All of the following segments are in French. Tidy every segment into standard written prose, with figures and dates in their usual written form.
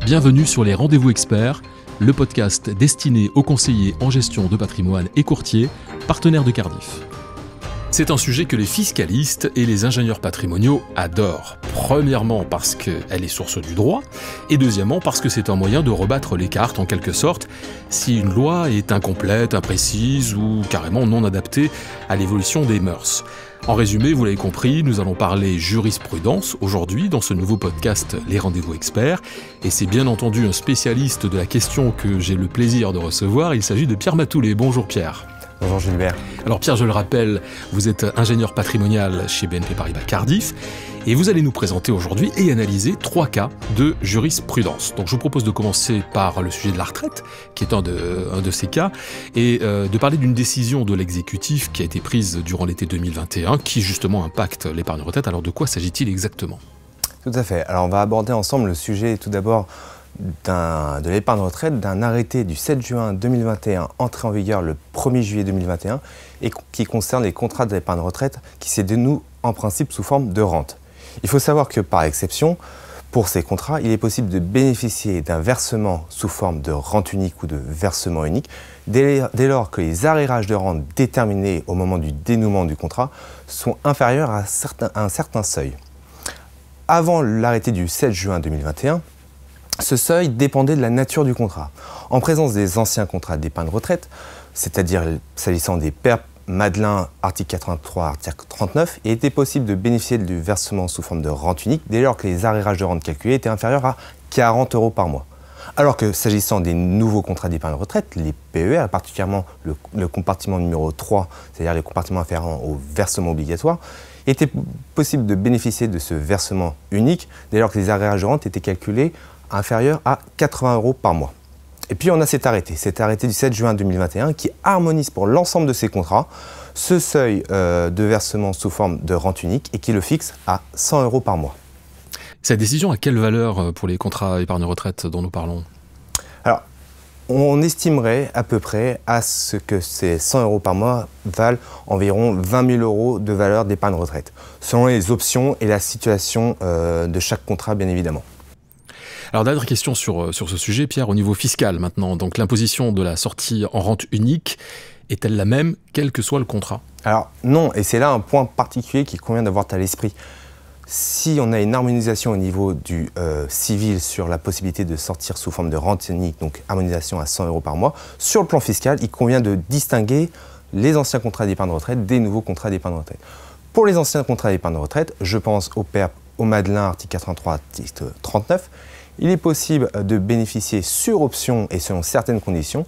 Bienvenue sur les Rendez-vous Experts, le podcast destiné aux conseillers en gestion de patrimoine et courtiers, partenaires de Cardif. C'est un sujet que les fiscalistes et les ingénieurs patrimoniaux adorent. Premièrement parce qu'elle est source du droit, et deuxièmement parce que c'est un moyen de rebattre les cartes en quelque sorte si une loi est incomplète, imprécise ou carrément non adaptée à l'évolution des mœurs. En résumé, vous l'avez compris, nous allons parler jurisprudence aujourd'hui dans ce nouveau podcast Les Rendez-vous Experts, et c'est bien entendu un spécialiste de la question que j'ai le plaisir de recevoir, il s'agit de Pierre Matoulet. Bonjour Pierre. Bonjour Gilbert. Alors Pierre, je le rappelle, vous êtes ingénieur patrimonial chez BNP Paribas Cardif et vous allez nous présenter aujourd'hui et analyser 3 cas de jurisprudence. Donc je vous propose de commencer par le sujet de la retraite, qui est un de ces cas, et de parler d'une décision de l'exécutif qui a été prise durant l'été 2021, qui justement impacte l'épargne retraite. Alors de quoi s'agit-il exactement ? Tout à fait. Alors on va aborder ensemble le sujet tout d'abord de l'épargne retraite, d'un arrêté du 7 juin 2021 entré en vigueur le 1er juillet 2021 et qui concerne les contrats d'épargne retraite qui se dénouent en principe sous forme de rente. Il faut savoir que par exception, pour ces contrats, il est possible de bénéficier d'un versement sous forme de rente unique ou de versement unique dès lors que les arrérages de rente déterminés au moment du dénouement du contrat sont inférieurs à un certain seuil. Avant l'arrêté du 7 juin 2021, ce seuil dépendait de la nature du contrat. En présence des anciens contrats d'épargne retraite, c'est-à-dire s'agissant des PERP, Madelin, article 83, article 39, il était possible de bénéficier du versement sous forme de rente unique dès lors que les arrérages de rente calculés étaient inférieurs à 40 € par mois. Alors que s'agissant des nouveaux contrats d'épargne retraite, les PER, particulièrement le compartiment numéro 3, c'est-à-dire les compartiments afférents au versement obligatoire, il était possible de bénéficier de ce versement unique dès lors que les arrérages de rente étaient calculés inférieurs à 80 € par mois. Et puis on a cet arrêté du 7 juin 2021 qui harmonise pour l'ensemble de ces contrats ce seuil de versement sous forme de rente unique et qui le fixe à 100 € par mois. Cette décision a quelle valeur pour les contrats épargne retraite dont nous parlons ? Alors, on estimerait à peu près à ce que ces 100 € par mois valent environ 20 000 € de valeur d'épargne retraite, selon les options et la situation de chaque contrat bien évidemment. Alors dernière question sur ce sujet, Pierre, au niveau fiscal maintenant. Donc l'imposition de la sortie en rente unique, est-elle la même, quel que soit le contrat ? Alors non, et c'est là un point particulier qu'il convient d'avoir à l'esprit. Si on a une harmonisation au niveau du civil sur la possibilité de sortir sous forme de rente unique, donc harmonisation à 100 € par mois, sur le plan fiscal, il convient de distinguer les anciens contrats d'épargne retraite des nouveaux contrats d'épargne retraite. Pour les anciens contrats d'épargne retraite, je pense au PERP, au Madelin, article 83, article 39, il est possible de bénéficier sur option et selon certaines conditions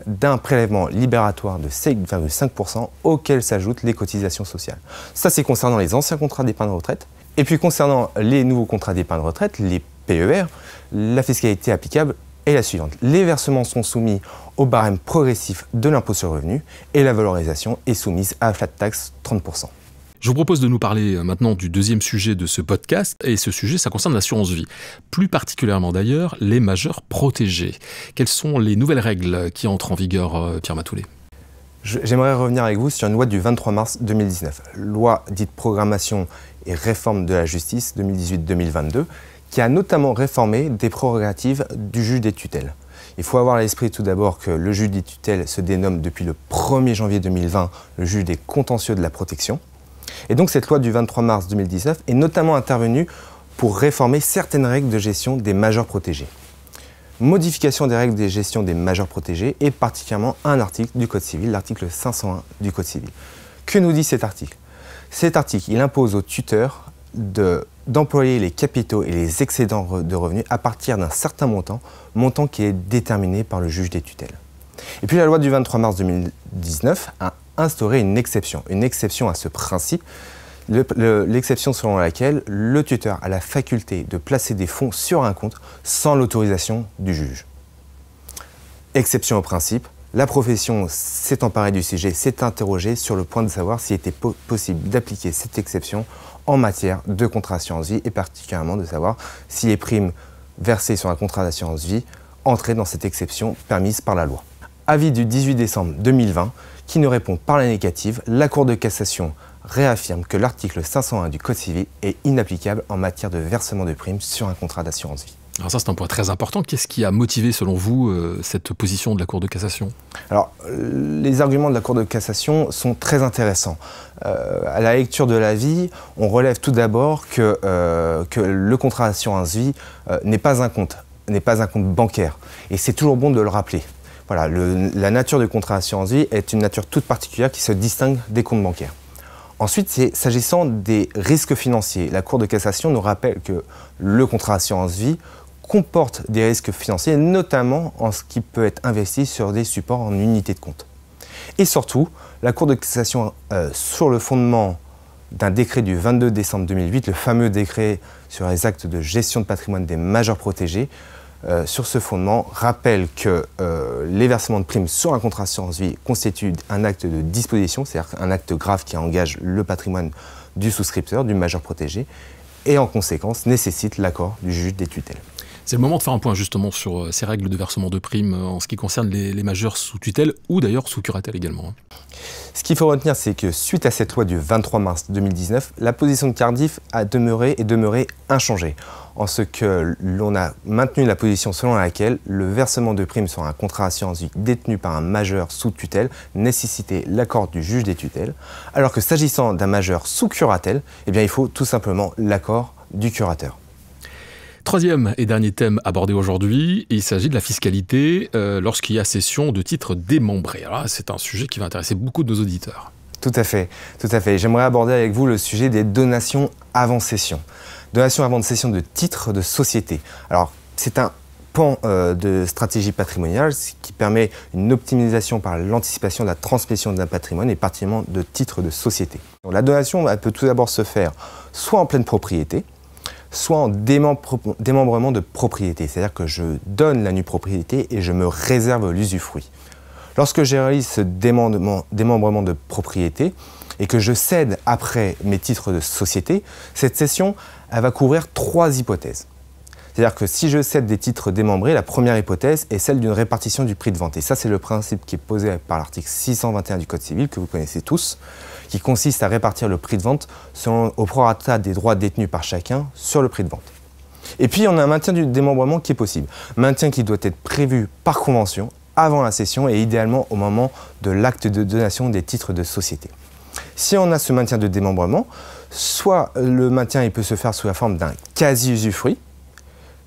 d'un prélèvement libératoire de 7,5% auquel s'ajoutent les cotisations sociales. Ça, c'est concernant les anciens contrats d'épargne retraite. Et puis concernant les nouveaux contrats d'épargne retraite, les PER, la fiscalité applicable est la suivante. Les versements sont soumis au barème progressif de l'impôt sur le revenu et la valorisation est soumise à la flat tax 30%. Je vous propose de nous parler maintenant du deuxième sujet de ce podcast, et ce sujet, ça concerne l'assurance vie. Plus particulièrement d'ailleurs, les majeurs protégés. Quelles sont les nouvelles règles qui entrent en vigueur, Pierre Matoulet ? J'aimerais revenir avec vous sur une loi du 23 mars 2019, loi dite programmation et réforme de la justice 2018-2022, qui a notamment réformé des prérogatives du juge des tutelles. Il faut avoir à l'esprit tout d'abord que le juge des tutelles se dénomme depuis le 1er janvier 2020 le juge des contentieux de la protection. Et donc cette loi du 23 mars 2019 est notamment intervenue pour réformer certaines règles de gestion des majeurs protégés. Modification des règles de gestion des majeurs protégés et particulièrement un article du Code civil, l'article 501 du Code civil. Que nous dit cet article ? Cet article, il impose aux tuteurs d'employer les capitaux et les excédents de revenus à partir d'un certain montant qui est déterminé par le juge des tutelles. Et puis la loi du 23 mars 2019 a instauré une exception à ce principe, l'exception selon laquelle le tuteur a la faculté de placer des fonds sur un compte sans l'autorisation du juge. Exception au principe, la profession s'est emparée du sujet, s'est interrogée sur le point de savoir s'il était possible d'appliquer cette exception en matière de contrat d'assurance vie et particulièrement de savoir si les primes versées sur un contrat d'assurance vie entraient dans cette exception permise par la loi. Avis du 18 décembre 2020 qui ne répond par la négative, la Cour de cassation réaffirme que l'article 501 du Code civil est inapplicable en matière de versement de primes sur un contrat d'assurance vie. Alors ça, c'est un point très important. Qu'est-ce qui a motivé, selon vous, cette position de la Cour de cassation? Alors, les arguments de la Cour de cassation sont très intéressants. À la lecture de l'avis, on relève tout d'abord que le contrat d'assurance vie n'est pas un compte bancaire. Et c'est toujours bon de le rappeler. Voilà, la nature du contrat d'assurance vie est une nature toute particulière qui se distingue des comptes bancaires. Ensuite, s'agissant des risques financiers, la Cour de cassation nous rappelle que le contrat d'assurance vie comporte des risques financiers, notamment en ce qui peut être investi sur des supports en unités de compte. Et surtout, la Cour de cassation, sur le fondement d'un décret du 22 décembre 2008, le fameux décret sur les actes de gestion de patrimoine des majeurs protégés, sur ce fondement, rappelle que les versements de primes sur un contrat d'assurance vie constituent un acte de disposition, c'est-à-dire un acte grave qui engage le patrimoine du souscripteur, du majeur protégé, et en conséquence nécessite l'accord du juge des tutelles. C'est le moment de faire un point justement sur ces règles de versement de primes en ce qui concerne les majeurs sous tutelle ou d'ailleurs sous curatelle également. Ce qu'il faut retenir, c'est que suite à cette loi du 23 mars 2019, la position de Cardif a demeuré inchangée, en ce que l'on a maintenu la position selon laquelle le versement de primes sur un contrat d'assurance vie détenu par un majeur sous tutelle nécessitait l'accord du juge des tutelles, alors que s'agissant d'un majeur sous curatelle, eh bien, il faut tout simplement l'accord du curateur. Troisième et dernier thème abordé aujourd'hui, il s'agit de la fiscalité lorsqu'il y a cession de titres démembrés. Alors c'est un sujet qui va intéresser beaucoup de nos auditeurs. Tout à fait. J'aimerais aborder avec vous le sujet des donations avant cession. Donations avant cession de titres de société. Alors, c'est un pan de stratégie patrimoniale qui permet une optimisation par l'anticipation de la transmission d'un patrimoine et particulièrement de titres de société. Donc, la donation, elle peut tout d'abord se faire soit en pleine propriété, soit en démembrement de propriété, c'est-à-dire que je donne la nue propriété et je me réserve l'usufruit. Lorsque je réalise ce démembrement de propriété et que je cède après mes titres de société, cette cession, elle va couvrir 3 hypothèses. C'est-à-dire que si je cède des titres démembrés, la première hypothèse est celle d'une répartition du prix de vente. Et ça, c'est le principe qui est posé par l'article 621 du Code civil, que vous connaissez tous, qui consiste à répartir le prix de vente au prorata des droits détenus par chacun sur le prix de vente. Et puis, on a un maintien du démembrement qui est possible. Maintien qui doit être prévu par convention avant la cession et idéalement au moment de l'acte de donation des titres de société. Si on a ce maintien de démembrement, soit le maintien il peut se faire sous la forme d'un quasi-usufruit,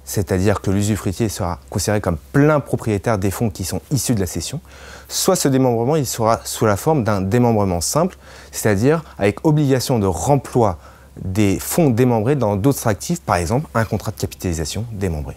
c'est-à-dire que l'usufruitier sera considéré comme plein propriétaire des fonds qui sont issus de la cession, soit ce démembrement il sera sous la forme d'un démembrement simple, c'est-à-dire avec obligation de remploi des fonds démembrés dans d'autres actifs, par exemple un contrat de capitalisation démembré.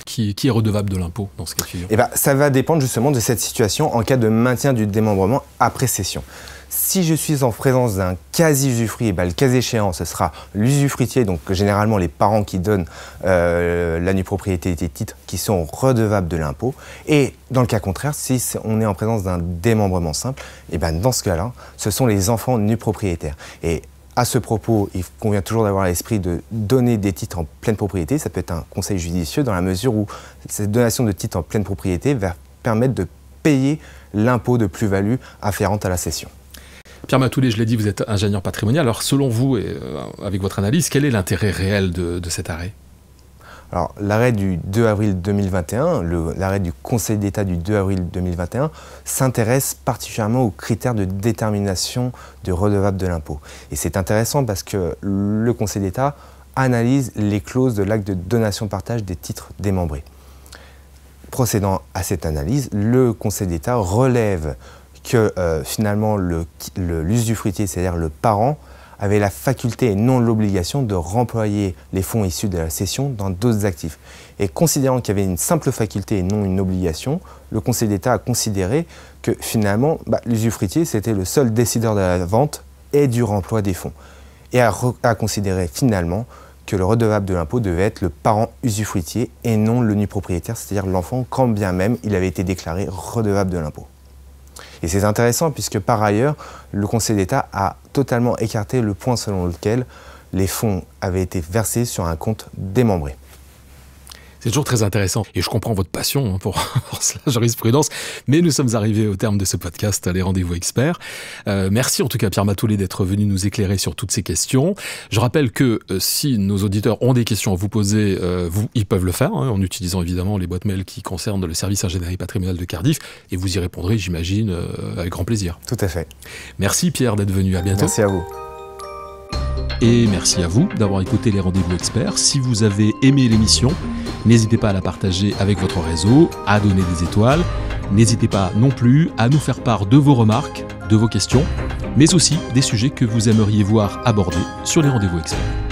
Qui est redevable de l'impôt dans ce cas de figure? Ça va dépendre justement de cette situation en cas de maintien du démembrement après cession. Si je suis en présence d'un quasi-usufruit, le cas échéant, ce sera l'usufruitier, donc généralement les parents qui donnent la nue propriété des titres qui sont redevables de l'impôt. Et dans le cas contraire, si on est en présence d'un démembrement simple, dans ce cas-là, ce sont les enfants nus propriétaires. Et à ce propos, il convient toujours d'avoir à l'esprit de donner des titres en pleine propriété. Ça peut être un conseil judicieux dans la mesure où cette donation de titres en pleine propriété va permettre de payer l'impôt de plus-value afférente à la cession. Pierre Matoulet, je l'ai dit, vous êtes ingénieur patrimonial. Alors selon vous, et avec votre analyse, quel est l'intérêt réel de cet arrêt? Alors, l'arrêt du 2 avril 2021, l'arrêt du Conseil d'État du 2 avril 2021, s'intéresse particulièrement aux critères de détermination du redevable de l'impôt. Et c'est intéressant parce que le Conseil d'État analyse les clauses de l'acte de donation-partage des titres démembrés. Procédant à cette analyse, le Conseil d'État relève que finalement l'usufruitier, c'est-à-dire le parent, avait la faculté et non l'obligation de remployer les fonds issus de la cession dans d'autres actifs. Et considérant qu'il y avait une simple faculté et non une obligation, le Conseil d'État a considéré que finalement, l'usufruitier, c'était le seul décideur de la vente et du remploi des fonds. Et a considéré finalement que le redevable de l'impôt devait être le parent usufruitier et non le nu propriétaire, c'est-à-dire l'enfant, quand bien même il avait été déclaré redevable de l'impôt. Et c'est intéressant puisque par ailleurs, le Conseil d'État a totalement écarté le point selon lequel les fonds avaient été versés sur un compte démembré. C'est toujours très intéressant et je comprends votre passion pour la jurisprudence, mais nous sommes arrivés au terme de ce podcast, les rendez-vous experts. Merci en tout cas Pierre Matoulet d'être venu nous éclairer sur toutes ces questions. Je rappelle que si nos auditeurs ont des questions à vous poser, ils peuvent le faire, en utilisant évidemment les boîtes mail qui concernent le service ingénierie patrimoniale de Cardiff, et vous y répondrez, j'imagine, avec grand plaisir. Tout à fait. Merci Pierre d'être venu, à bientôt. Merci à vous. Et merci à vous d'avoir écouté les rendez-vous experts. Si vous avez aimé l'émission, n'hésitez pas à la partager avec votre réseau, à donner des étoiles. N'hésitez pas non plus à nous faire part de vos remarques, de vos questions, mais aussi des sujets que vous aimeriez voir abordés sur les rendez-vous experts.